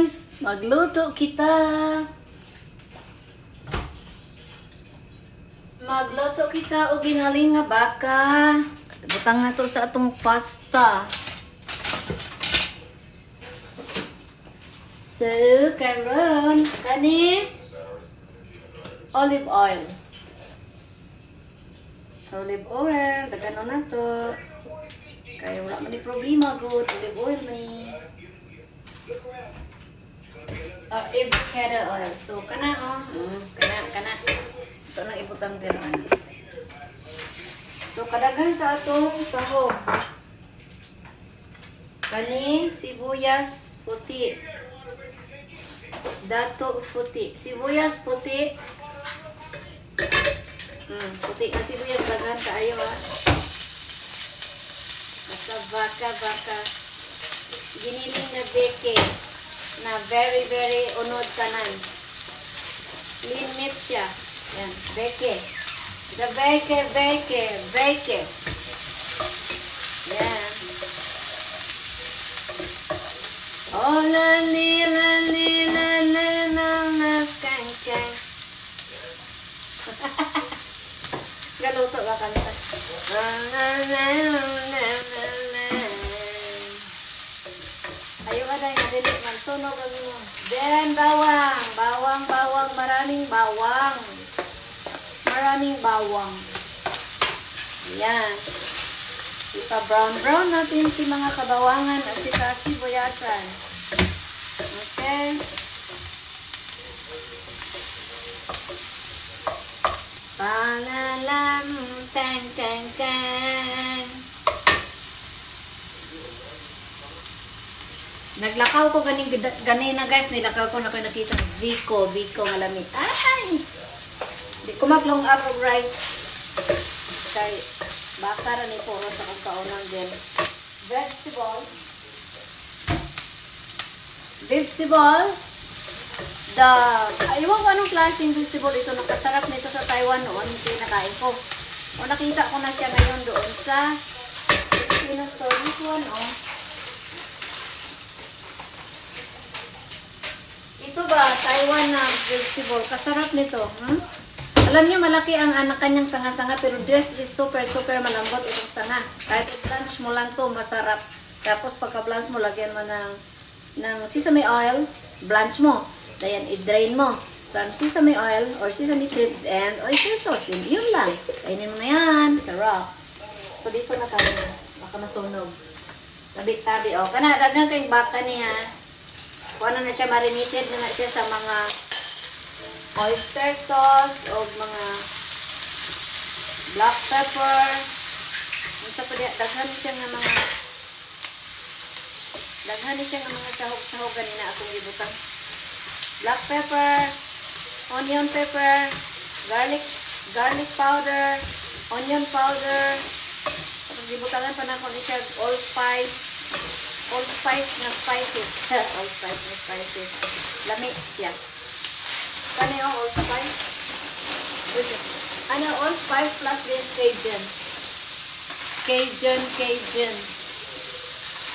guys, magluto kita. Magluto kita og ginaling nga baka. Butang na to sa atong pasta. So, karon kani olive oil. Olive oil, dagano na to. Kaya wala man ni problema good olive oil ni. Avocado oil. So, kana kana. Ito nang ibutang tinuan. So, kadagan sa atong sahog. Kani, sibuyas puti. Dato puti. Sibuyas puti. Puti na sibuyas. Daghan kaayo ha. Basta baka. Giniling na beke. Na very unod kanan. Lean meat siya. Yan, beke. The beke. Yan. Oh, la kang. Galuto ba kanta? Ayo ka dahil nadili man. Sunog ang mo. Then, bawang. Maraming bawang. Ayan. Ipa-brown natin si mga kabawangan at si sibuyasan. Okay. Palalam, tang. Naglakaw ko ganina guys, nilakaw ko na kayo nakita. Vico malamit. Ay! Di ko maglong up of rice. Kay baka ra ni puro sa kong kaunan din. Vegetable. Ayaw ko anong klaseng vegetable ito. Nakasarap nito sa Taiwan noon. Pinakain ko. O nakita ko na siya ngayon doon sa store. This one, oh. Ito ba, Taiwan na vegetable. Kasarap nito. Alam niyo, malaki ang kanyang sanga-sanga, pero this is super malambot itong sanga. Kahit i-blanch mo lang to masarap. Tapos pagka-blanch mo, lagyan mo ng sesame oil, blanch mo. Dayan, i-drain mo. From sesame oil or sesame seeds and oyster sauce. Yun lang. Kainin mo na yan. Sarap. So, dito na tayo. Baka masunog. Tabi-tabi. O, dagan kayong baka niya. Kung ano na siya, marinated na siya sa mga oyster sauce o mga black pepper. Daghan siya ng mga sahog-sahogan na akong ibutang. Black pepper, onion pepper, garlic powder, onion powder. Tapos ibutangan pa na ako siya all spice na spices. Lami siya. Ano yung all spice? All spice plus this Cajun.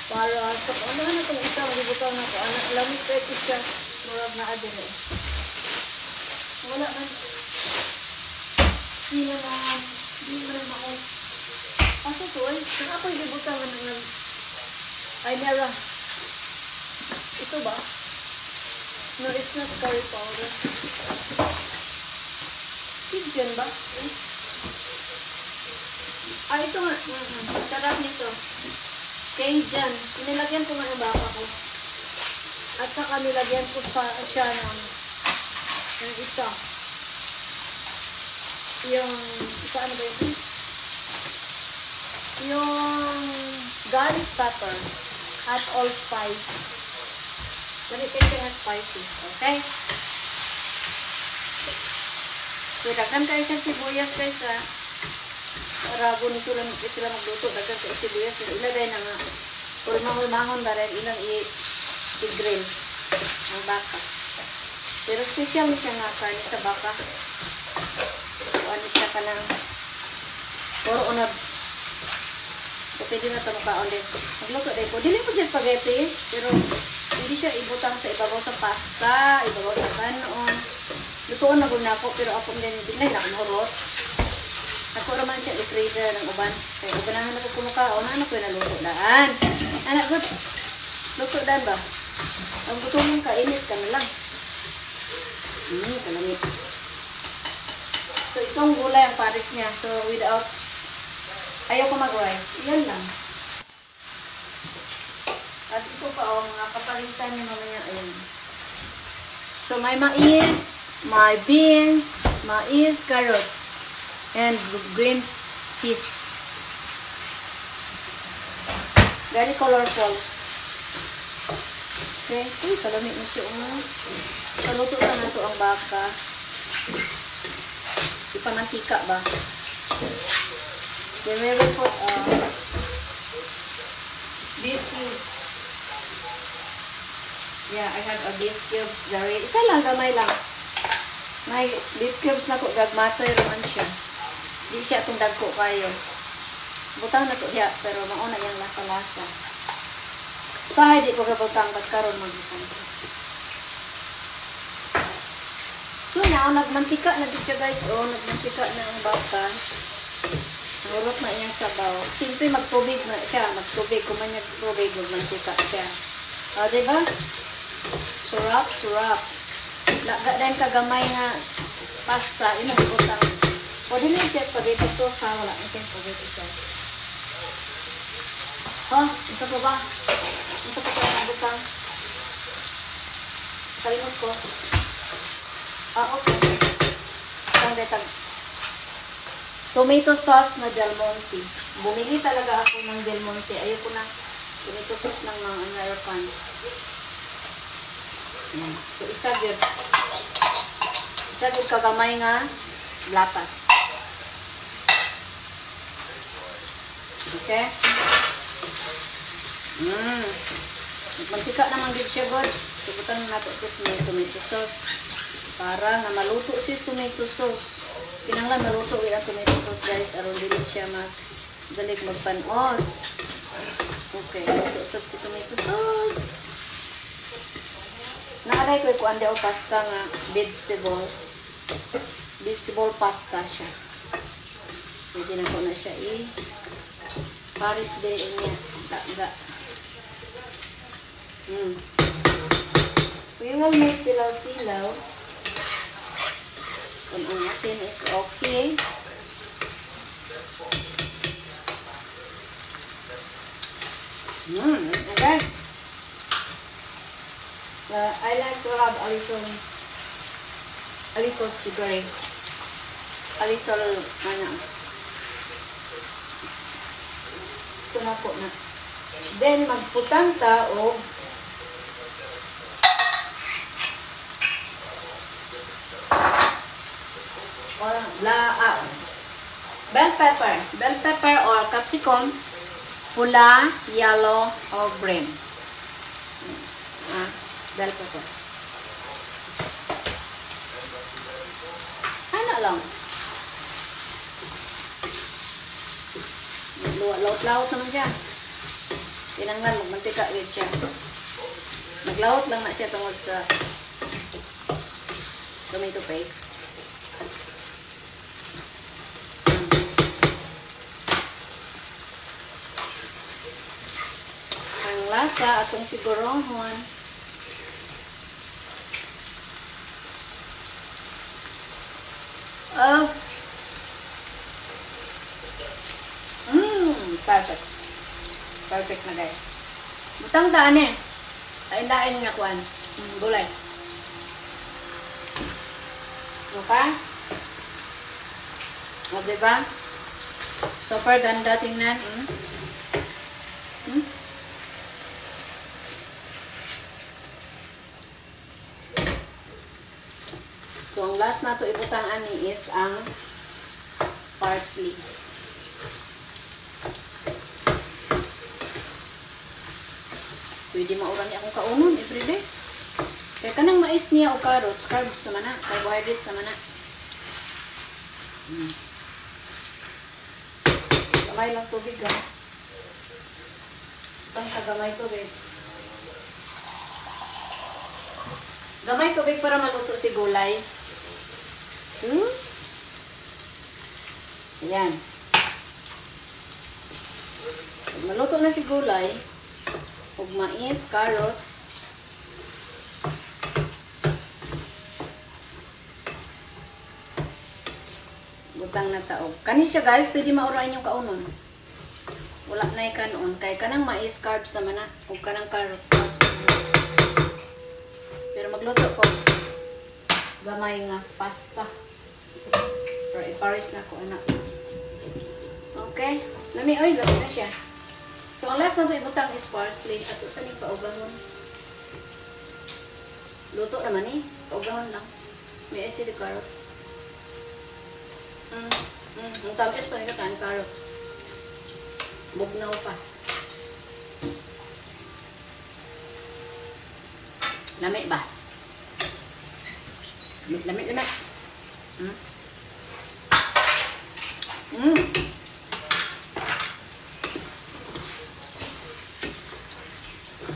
Para sa ano na itong isa, magibutaw na ko. Lamig pa ito siya. Murag na adin eh. Wala man. Hindi naman ako. Asa to eh? Saan ako ibibutaw ng ay nera. Ito ba? No, it's not curry powder. Cajun ba? Ito nga. Sarap nito. Cajun. Nilagyan ko nga ng baka ko. At saka nilagyan ko siya ng isa. Ano ba yun? Yung garlic pepper at allspice. Ganito yung spices. Okay? So, daghan kayo siya sibuyas guys ha. Para bunito lang sila magluto. Daghan kayo sibuyas. Ilagay na nga. Ulmang-ulmangon ba rin ilang i-grill ang baka. Pero special siya nga karne sa baka. So, ano siya ka ng puro unod. So, pwede na ito makaon din. Magluto din po. Dili po siya spaghetti. Pero Hindi siya ibutang sa ibabaw sa pasta, ibabaw sa kanon. Lutuon na guna ako, pero ako hindi na nakamurot. Ako naman siya i-freezer ng uban. Kaya uganahan ako kumakaon, ano ko yung naluto daan. Anak ko, luto daan ba? Ang gusto mong kainit ka na lang. Kalamit. So, itong gulay ang pares niya. So, without, ayaw ko mag-rice. Yan lang. At ito pa, mga kaparisan niya mamaya. Ayan. So, may mais, may beans, mais, carrots, and green peas. Very colorful. Okay. Uy, kalamit na siya. Saluto na nato ang baka. Ipamantika ba? Then we will put beef cubes. Yeah, I have a beef cubes dari. Isa lang, gamay lang. May beef cubes na ko, gagmatoy naman siya. Di siya itong dagko kayo. Butang na to diya, pero mauna yung lasa-lasa. Sahay di ko gabutang, ba't karon magbutang. So, nagmantika na dito guys. Nagmantika na ang baka. Nahurot na iyang sabaw. Simple magtubig na siya. Magtubig. Kung man nagtubig, magmantika siya. Diba? Surap, surap. Laga din kagamay nga pasta. Inabutang. Pwede na siya spaghetti sauce ha. Wala na siya spaghetti sauce. Ito pa ba? Ito pa tayo nabutang. Kalimot ko. Okay. Isang detag. Tomato sauce na Del Monte. Bumili talaga ako ng Del Monte. Ayoko na tomato sauce ng mga Americans. Yan. So, isa good kagamay nga lapat. Okay? Magmantika naman good siya, God. Subutan na nato ito sa tomato sauce. Para na maluto siya tomato sauce. Kinanglan maluto ang tomato sauce, guys. Aron dili siya dalig magpanos. Okay, maluto si tomato sauce. Naalay ko yung ande o pasta nga vegetable. Vegetable pasta siya. Pwede na ko na siya paris din niya. Daga. We will make tilaw-tilaw. Kung ang asin is okay. Okay. I like to have a little sugary. A little, ito na po na. Then, magputang ta o bell pepper or capsicum, pula, yellow, or green. Bell pepper. Ano lang? Laut-laut naman siya. Tinanglan, magmantika agad siya. Naglaut lang na siya tungkol sa tomato paste. Ang lasa atong sigurohon. Perfect. Perfect na guys. Butang daan Dain nga kuan. Gulay. Okay? O diba? Super ganda tingnan. So, ang last na to ibutang ani is ang parsley. Pwede mauran niya akong kaunon everyday. Kaya kanang mais niya o carrots, carbs naman na, carbohydrates naman na. Gamay lang tubig ha. Pang kagamay tubig. Gamay tubig para maluto si gulay. Ayan. Pag maluto na si gulay, ug mais, carrots, butang na taog. Kani siya guys, pwede maurain yung kaunon. Wala na kanon. Kay kanang mais, carbs naman na. Ug kanang carrots, carbs naman. Pero magluto ko. Gamay nga pasta. Pero iparis na ko anak. Okay. Lami, oy, lami na siya. So, ang last na ito ibutang is parsley. At usan yung paugahon. Luto naman eh. Paugahon lang. May acid carrots. Ang tamis pa nila kain carrots. Bugnaw pa. Lami ba? Lami.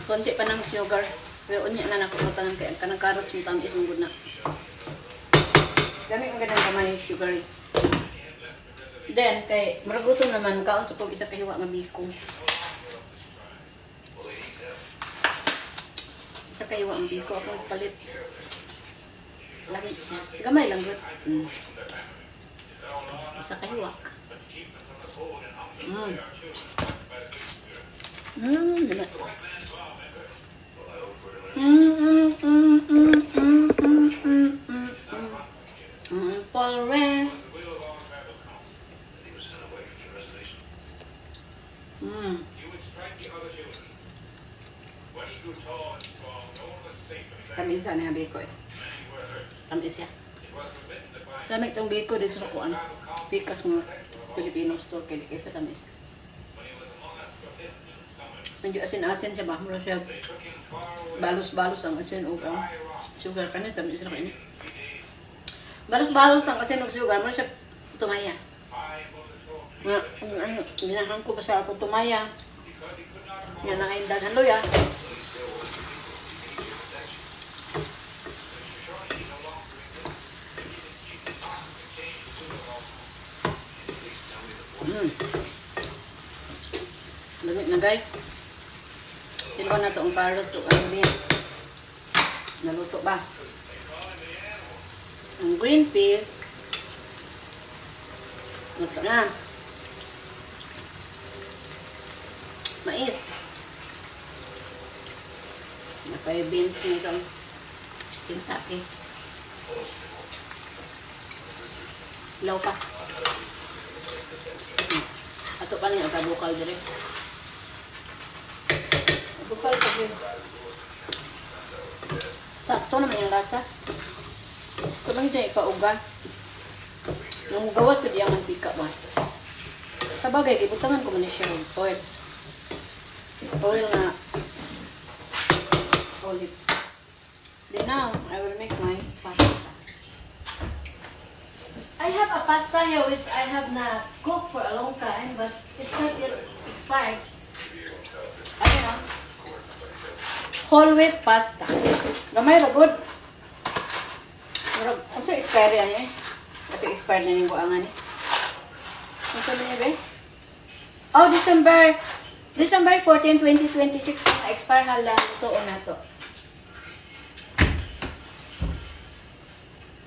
Konti pa ng sugar. Pero unya na nakukutan ng kanang carrots yung tamis mong good na. Gamit ang ganang kamay sugar. Then, kay maragutom naman, kaon sa pag isa kahiwa nga biko. Isa kahiwa ang biko. Ako nagpalit. Lamit siya. Gamay lang good. Isa kahiwa. Gamay. Palre. Tamis na niya biko eh. Tamis yan. Lamig itong biko dito sa kuan. Pikas mo Filipino store kaysa tamis. Medyo asin-asin siya ba? Mura siya balos-balos ang asin o ang sugar. Kanina tamis na kainin. Balos-balos ang asin o sugar. Mura siya tumaya. Ginahan ko pa sa ako tumaya. Yan ang kaindan. Halo ya. Lamig na guys. Tinuan na ito ang carrots o ang beans. Naluto ba? Ang green peas. Luto na. Mais. Napay beans nito. Kentucky. Law pa. Ato pa rin ang kabukal direct. Bukal pa yun. Sakto naman yung lasa. Ito lang dyan ipauga. Nung gawas sa diyang mantika ba? Sa bagay, ibutangan ko muna siya ng oil. Oil na olive. Then now, I will make my pasta. I have a pasta here which I have not cooked for a long time, but it's not yet expired. I don't know. Whole wheat pasta. Gamay ra good. Pero unsa expired yan eh? Kasi expired na yung buangan eh. Unsa ba niya be? Oh, December 14, 2026 pa expire hala lutoon na to.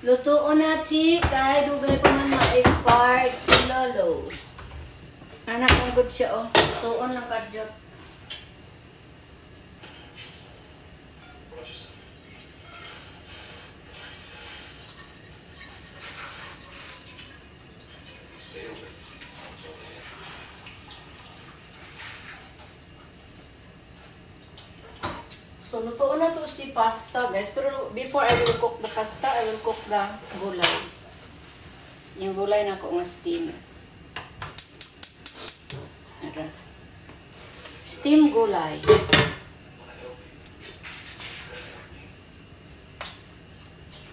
Lutoon na chi kay dugay pa man ma-expired si Lolo. Anak ang good siya oh. Lutoon lang kadyot. So, lutoon na to si pasta, guys. Pero before I will cook the pasta, I will cook the gulay. Yung gulay na ko nga steam. Steam gulay.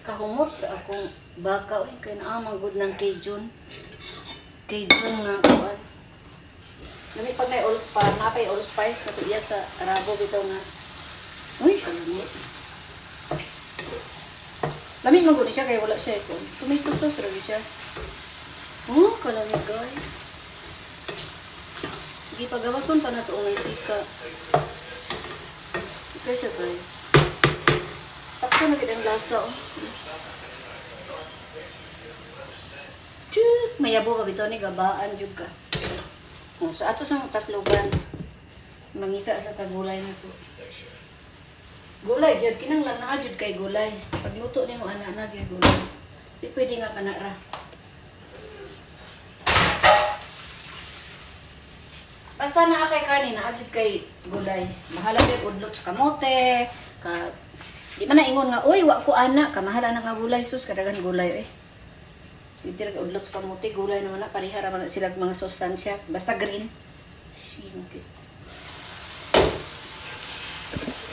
Kahumot sa akong baka. Kaya naamagod ng Cajun. Cajun nga kuwan. Nami pag na allspice, napay allspice na to iya sa arabo bitaw nga. Uy, kalamit. Lamig man gud siya kay wala siya ito. Tomato sauce ra gyud siya. Oh, kalamig guys. Sige, pagawason pa na ito ang tika. Ika siya guys. Sakto na kita ang lasa. Oh. Chuk! Mayabo ka bito ni gabaan juga. Oh, sa ato sang tatlogan. Mangita sa tagulay na ito. Gulay, jud kinanglan na jud kay gulay. Pagluto nimo ana na gyud gulay. Di pwede nga kana ra. Basta na kay karne na jud kay gulay. Bahala gyud udlot sa kamote, ka di man na ingon nga oy wa ko ana, kamahala na nga gulay sus kadagan gulay eh. Dito ra udlot sa kamote, gulay naman na pareha ra man sila mga sustansya, basta green. Singkit.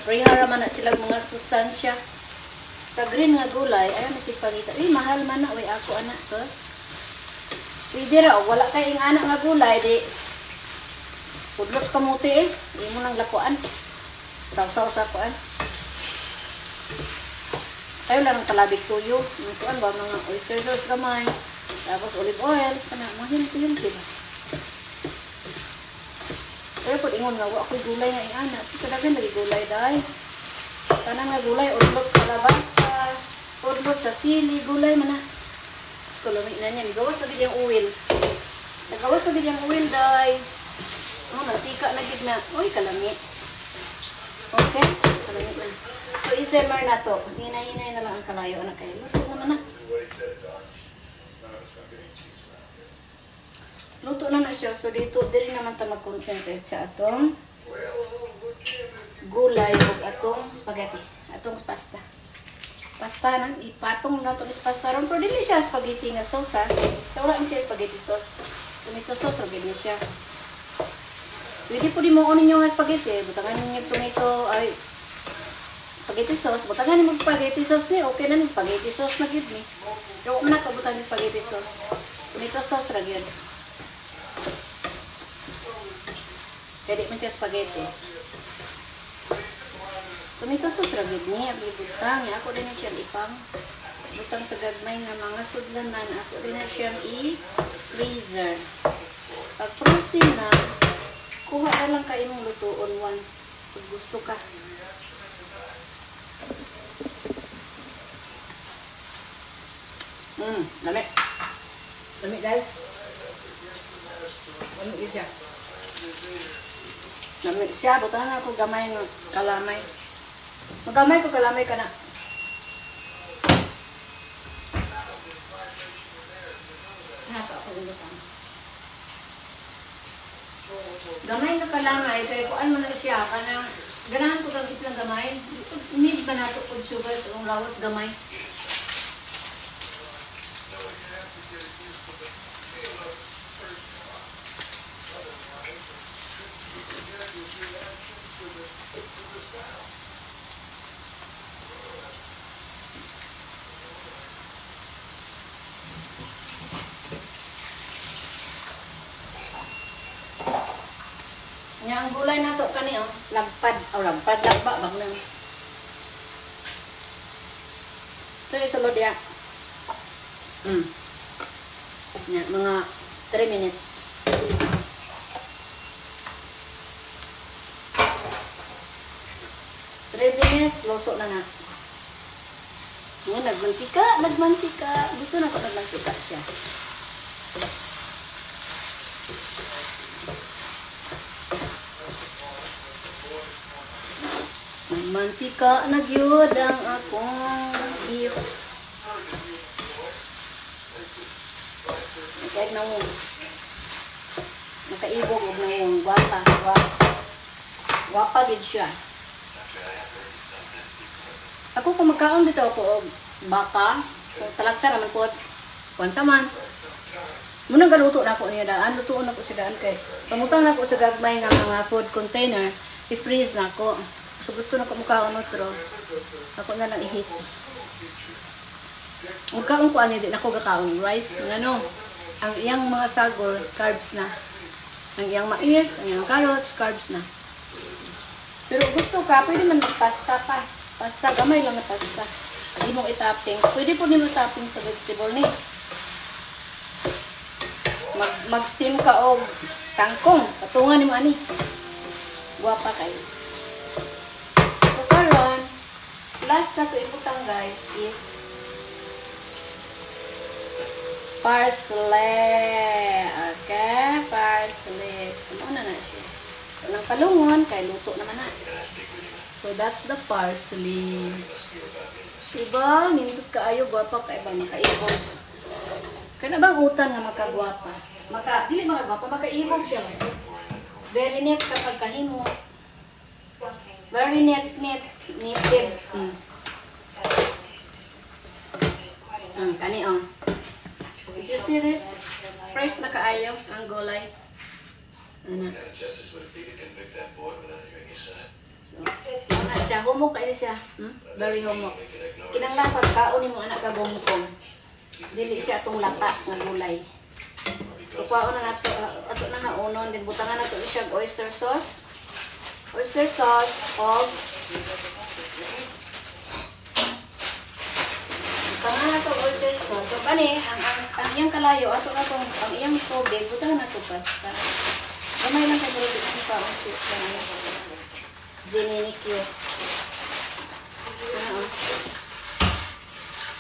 Rihara man na silang mga sustansya. Sa green nga gulay, ayaw na si pangita. Uy, mahal man na. Uy, ako anak, sos. Pwede ra, wala kay ing anak nga gulay, di. Pudlots kamuti eh. Hindi mo lang lakuan. Saw-saw sa kuan. Ayaw lang ng kalabig tuyo. Kuan ba, mga oyster sauce gamay. Tapos olive oil. Kana, mahal ko yung diba? Pero po ingon nga, ako'y gulay nga ingana. So, kadagan lagi gulay dahi. Tanang nga gulay, udlot sa kalabasa, udlot sa sili, gulay man na. So, lumik na niya. Nagawas na din yung oil. Nagawas na din yung oil dahi. Oh, natika na gid na. Uy, kalami. Okay? Kalami na. So, isimmer na to. Hinay-hinay na lang ang kalayo na kayo. Luto naman na. Luto na na siya. So, dito, diri naman ta mag-concentrate sa atong gulay o atong spaghetti. Atong pasta. Pasta na, ipatong na itong pasta ron. Pero dili siya spaghetti nga sauce ha. So, wala siya spaghetti sauce. Tomato sauce, ragin niya siya. Pwede po di mo unin yung spaghetti. Butangan niyo tomato, ay, spaghetti sauce. Butangan niyo spaghetti sauce ni. Okay na ni, spaghetti sauce na gid ni. Pero man nakabutan ni spaghetti sauce. Tomato sauce, ragin. Pwede man siya spaghetti. Tomato sauce ragid niya. Butang. Ako din na siyang ipang. Butang sa gagmay nga mga sudlanan. Ako din na siyang i-freezer. Pag frozen na, kuha na lang kayo mong lutoon one. Pag gusto ka. Dami. Dami guys. Dami siya. Namit siya, butangan ako gamay ng kalamay. Magamay ko kalamay ka na. Nasa ako butang. Gamay na kalamay, kaya kuan mo na siya, kanang ganahan ko kang islang gamay. Need ba nato kung sugar sa lawas gamay? Nya ang gulay nato kani oh, lagpad lagba bang nang. Ito isulod ya. Nya mga 3 minutes. 3 minutes luto na na. Ngayon nagmantika. Gusto na ko nagmantika siya. Mantika na gyud ang akong beef. Kahit na mo. Nakaibog og na yung guwapa. Guwapa gid siya. Ako kung magkaon dito ako og baka, kung talagsa naman po, kung saman. Munang galuto na ako niya daan. Lutuon na ko siya daan kay. Pangutang na ko sa gagmay nga mga food container, i-freeze na ko. So gusto na ko mukhaon otro. Ako na lang i-hit. Mukhaon ko ani din ako gakaon rice ngano. Ang iyang mga sagol carbs na. Ang iyang mais, ang iyang carrots carbs na. Pero gusto ka pwede man magpasta pa. Pasta gamay lang na pasta. Hindi mo i-toppings. Pwede po din mo toppings sa vegetable ni. Mag-steam ka o kangkong. Patungan mo ani. Guwapa kayo. So karon, last na to ibutang guys is parsley. Okay, parsley. Ano na siya? Walang kalungon, kay luto naman na. So that's the parsley. Diba? Nindot kaayo, guwapa ka iba, makaibog. Kaya na bang utan nga makagwapa? Dili makagwapa, makaibog siya. Very neat kapag kahimo. Very neat. Kani oh. You see this? Fresh na kaayo ang gulay. Ano? So, ano siya? Humok kayo siya. Very humok. Kinanglan pagkaon ni mo anak ka gumukong. Dili siya itong lata nga gulay. So, kwaon na nato. Ato na nga unon. Then, butangan nato siya oyster sauce. Oyster sauce of butangan nato oyster sauce. So, kani, ang iyang kalayo, ang iyang tubig, butangan nato pasta. Gamay lang kayo ulit ang pa-usip na dininikyo.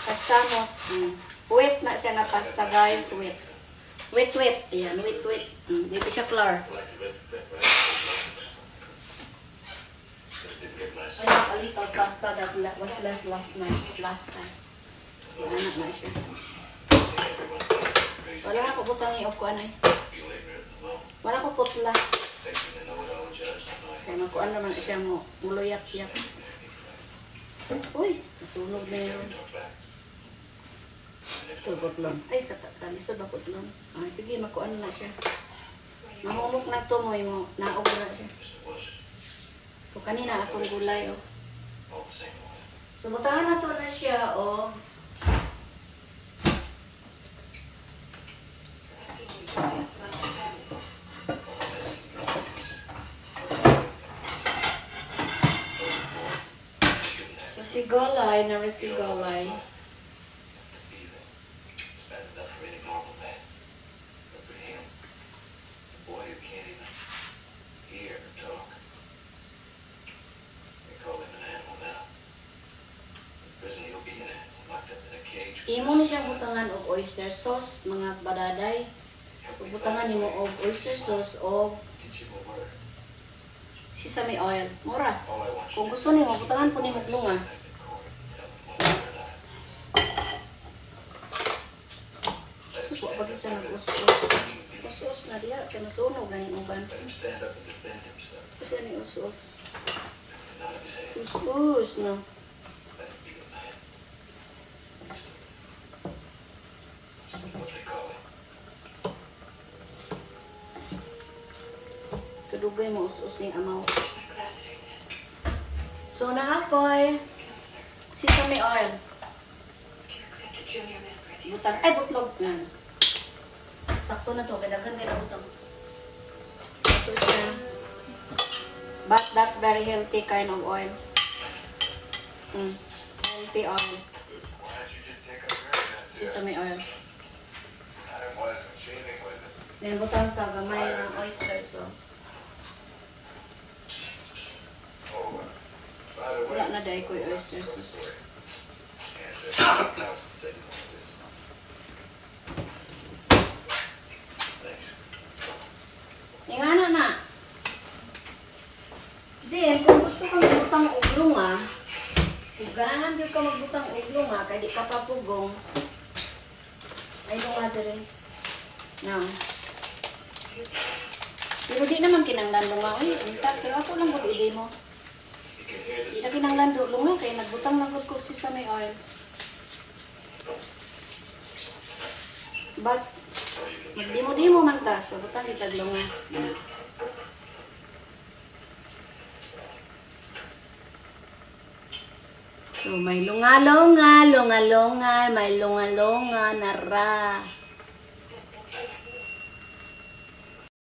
Pastamos. Wet na siya na pasta guys. Wet. Ayan, wet. Dito siya flour. I have a little pasta that was left last time. Anak na siya. Wala na ko butang i-off ko ano eh. Wala ko putla. Kaya makuan naman siya mo muluyat-yat. Uy, nasunog na yun. Ito, putlong. Ay, talisod na putlong. Ay, sige, makuan na siya. Mahumok na ito mo, naog na siya. So, kanina atong gulay, oh. So, butangan na ito na siya, oh. So, sigolay, narisigolay. Imo ni siya butangan og oyster sauce, mga badaday. Butangan nimo og oyster sauce og sesame oil. Mura. Kung gusto nimo butangan po nimo lunga. Sus, wa bagay siya nag-us-us. Us-us na diya, kaya masunog na yung uban. Kasi ni us-us. Us-us, no. Kadugay mo us-us ning amaw. So na ako'y sesame oil. Butang, ay butlog na. Sakto na to, kailangan din ang butang. Sakto siya. But that's very healthy kind of oil. Healthy oil. Sesame oil. Then butang ka gamay ng oyster sauce. Wala na dahil ko yung oyster sauce. Ingana na. Then, kung gusto kang magbutang og lunga, kung ganahan din ka magbutang og lunga, kaya di ka papugong, ay lunga din. Now, pero di naman kinanglan lunga. Uy, pero ako lang mag-ili mo. Di na kinanglan lunga, kaya nagbutang nagod ko sesame oil. But, magdimo-dimo man ta, so butang kitag lunga. So, may lunga-lunga, may lunga-lunga, nara.